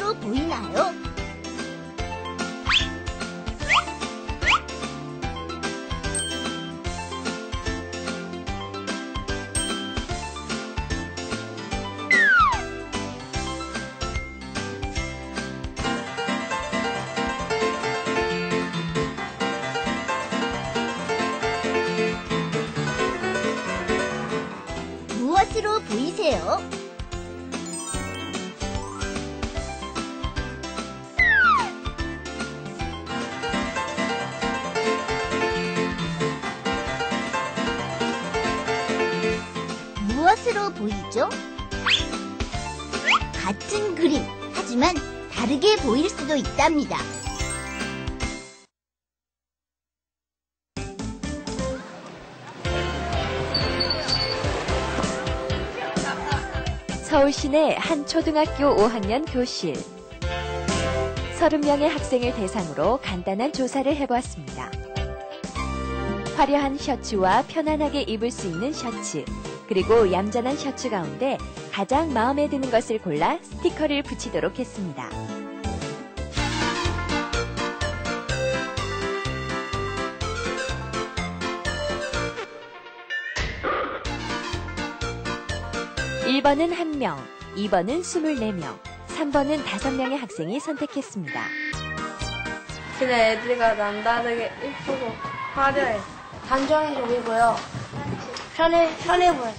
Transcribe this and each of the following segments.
무엇으로 보이나요? 무엇으로 보이세요? 무엇으로 보이죠? 같은 그림, 하지만 다르게 보일 수도 있답니다. 서울 시내 한 초등학교 5학년 교실. 30명의 학생을 대상으로 간단한 조사를 해보았습니다. 화려한 셔츠와 편안하게 입을 수 있는 셔츠, 그리고 얌전한 셔츠 가운데 가장 마음에 드는 것을 골라 스티커를 붙이도록 했습니다. (1번은 1명, 2번은 24명, 3번은 5명의 학생이 선택했습니다. 그냥 애들과 남다르게 예쁘고 화려해. 단정해 보이고요. 편해 보여.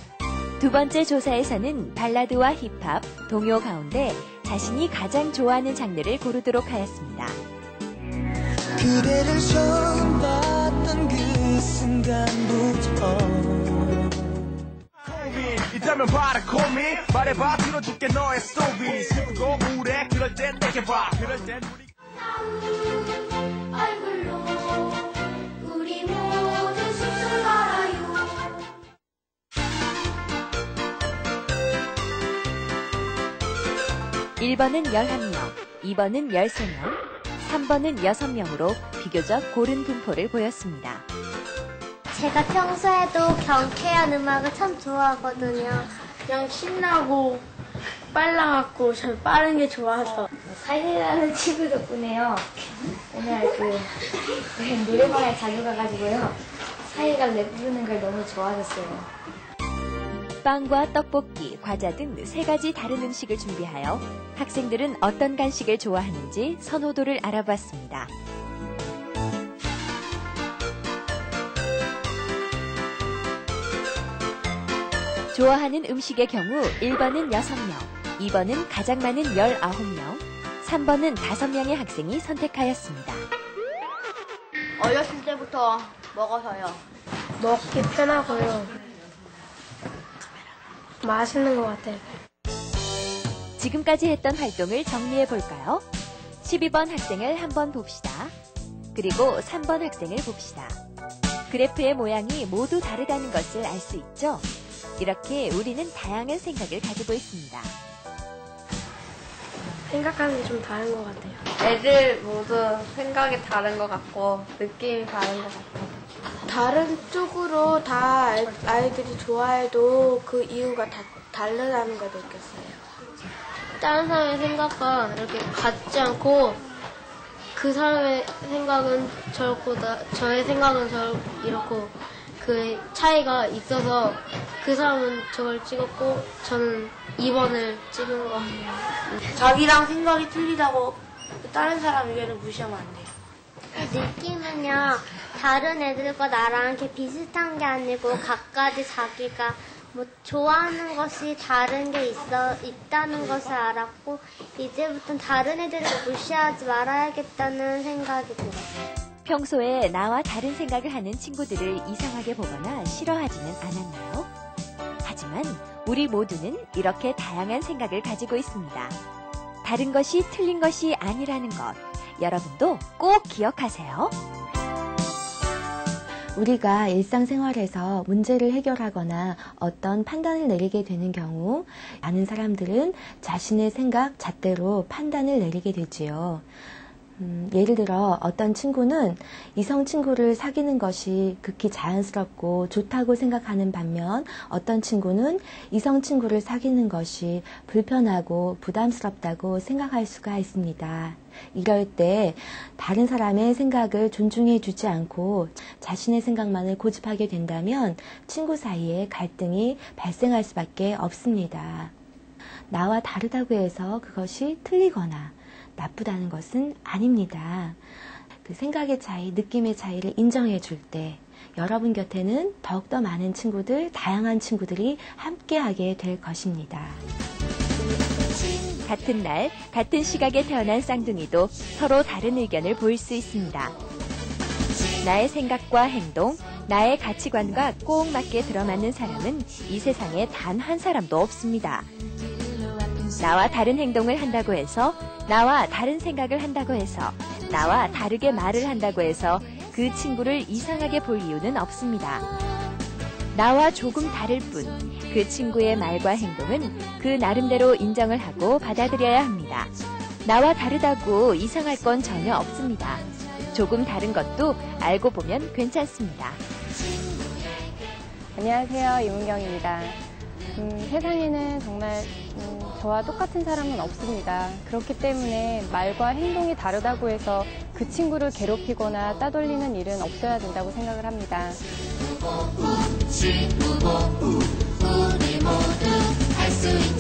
두 번째 조사에서는 발라드와 힙합, 동요 가운데 자신이 가장 좋아하는 장르를 고르도록 하였습니다. 그대를 처음 봤던 그 순간부터 있다면 바라 고민 말해봐 들어줄게 너의 스토리 슬프고 우울해 그럴 땐 내게 봐 그럴 땐 우리 얼굴로 우리 모두 숲속 알아요. 1번은 11명, 2번은 13명, 3번은 6명으로 비교적 고른 분포를 보였습니다. 제가 평소에도 경쾌한 음악을 참 좋아하거든요. 그냥 신나고 빨라갖고 참 빠른 게 좋아서. 사이라는 친구 덕분에요. 오늘 노래방에 자주 가가지고요. 사이가 랩 부르는 걸 너무 좋아졌어요. 빵과 떡볶이, 과자 등 3가지 다른 음식을 준비하여 학생들은 어떤 간식을 좋아하는지 선호도를 알아봤습니다. 좋아하는 음식의 경우 1번은 6명, 2번은 가장 많은 19명, 3번은 5명의 학생이 선택하였습니다. 어렸을 때부터 먹어서요. 먹기 편하고요. 맛있는 것 같아요. 지금까지 했던 활동을 정리해 볼까요? 12번 학생을 한번 봅시다. 그리고 3번 학생을 봅시다. 그래프의 모양이 모두 다르다는 것을 알 수 있죠? 이렇게 우리는 다양한 생각을 가지고 있습니다. 생각하는 게 좀 다른 것 같아요. 애들 모두 생각이 다른 것 같고 느낌이 다른 것 같아요. 다른 쪽으로 다 아이들이 좋아해도 그 이유가 다 다르다는 걸 느꼈어요. 다른 사람의 생각과 이렇게 같지 않고 그 사람의 생각은 저렇고 저의 생각은 이렇고 그 차이가 있어서 그 사람은 저걸 찍었고 저는 2번을 찍은 거 같아요. 자기랑 생각이 틀리다고 다른 사람 의견을 무시하면 안 돼요. 느낌은요, 다른 애들과 나랑 이렇게 비슷한 게 아니고 각가지 자기가 뭐 좋아하는 것이 다른 게 있다는 것을 알았고 이제부터는 다른 애들을 무시하지 말아야겠다는 생각이 들어요. 평소에 나와 다른 생각을 하는 친구들을 이상하게 보거나 싫어하지는 않았나요? 하지만 우리 모두는 이렇게 다양한 생각을 가지고 있습니다. 다른 것이 틀린 것이 아니라는 것, 여러분도 꼭 기억하세요. 우리가 일상생활에서 문제를 해결하거나 어떤 판단을 내리게 되는 경우 많은 사람들은 자신의 생각 잣대로 판단을 내리게 되지요. 예를 들어 어떤 친구는 이성 친구를 사귀는 것이 극히 자연스럽고 좋다고 생각하는 반면 어떤 친구는 이성 친구를 사귀는 것이 불편하고 부담스럽다고 생각할 수가 있습니다. 이럴 때 다른 사람의 생각을 존중해 주지 않고 자신의 생각만을 고집하게 된다면 친구 사이에 갈등이 발생할 수밖에 없습니다. 나와 다르다고 해서 그것이 틀리거나 나쁘다는 것은 아닙니다. 그 생각의 차이, 느낌의 차이를 인정해 줄 때 여러분 곁에는 더욱더 많은 친구들, 다양한 친구들이 함께하게 될 것입니다. 같은 날, 같은 시각에 태어난 쌍둥이도 서로 다른 의견을 보일 수 있습니다. 나의 생각과 행동, 나의 가치관과 꼭 맞게 들어맞는 사람은 이 세상에 단 한 사람도 없습니다. 나와 다른 행동을 한다고 해서, 나와 다른 생각을 한다고 해서, 나와 다르게 말을 한다고 해서 그 친구를 이상하게 볼 이유는 없습니다. 나와 조금 다를 뿐, 그 친구의 말과 행동은 그 나름대로 인정을 하고 받아들여야 합니다. 나와 다르다고 이상할 건 전혀 없습니다. 조금 다른 것도 알고 보면 괜찮습니다. 안녕하세요. 이문경입니다. 세상에는 정말 저와 똑같은 사람은 없습니다. 그렇기 때문에 말과 행동이 다르다고 해서 그 친구를 괴롭히거나 따돌리는 일은 없어야 된다고 생각을 합니다. 우리 모두 할 수 있다.